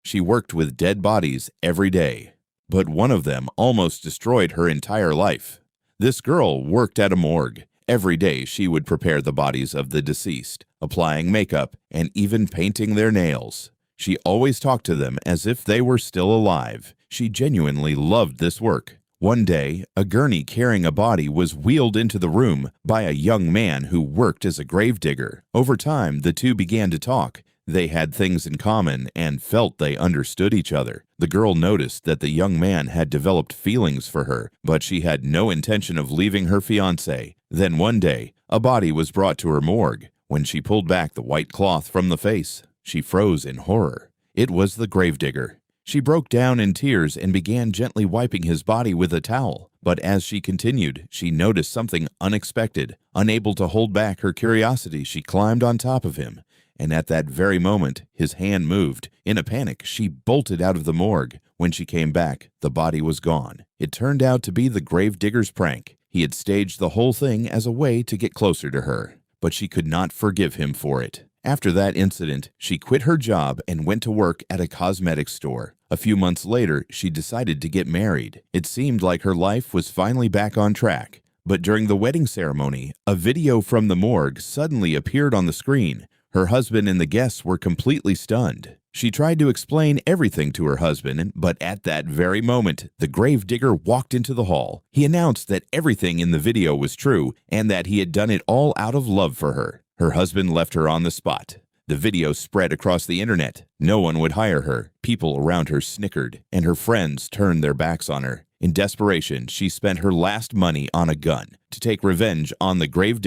She worked with dead bodies every day, but one of them almost destroyed her entire life. This girl worked at a morgue. Every day she would prepare the bodies of the deceased, applying makeup and even painting their nails. She always talked to them as if they were still alive. She genuinely loved this work. One day, a gurney carrying a body was wheeled into the room by a young man who worked as a gravedigger. Over time, the two began to talk. They had things in common and felt they understood each other. The girl noticed that the young man had developed feelings for her, but she had no intention of leaving her fiancé. Then one day, a body was brought to her morgue. When she pulled back the white cloth from the face, she froze in horror. It was the gravedigger. She broke down in tears and began gently wiping his body with a towel. But as she continued, she noticed something unexpected. Unable to hold back her curiosity, she climbed on top of him. And at that very moment, his hand moved. In a panic, she bolted out of the morgue. When she came back, the body was gone. It turned out to be the gravedigger's prank. He had staged the whole thing as a way to get closer to her, but she could not forgive him for it. After that incident, she quit her job and went to work at a cosmetics store. A few months later, she decided to get married. It seemed like her life was finally back on track. But during the wedding ceremony, a video from the morgue suddenly appeared on the screen. Her husband and the guests were completely stunned. She tried to explain everything to her husband, but at that very moment, the gravedigger walked into the hall. He announced that everything in the video was true and that he had done it all out of love for her. Her husband left her on the spot. The video spread across the internet. No one would hire her. People around her snickered, and her friends turned their backs on her. In desperation, she spent her last money on a gun to take revenge on the gravedigger.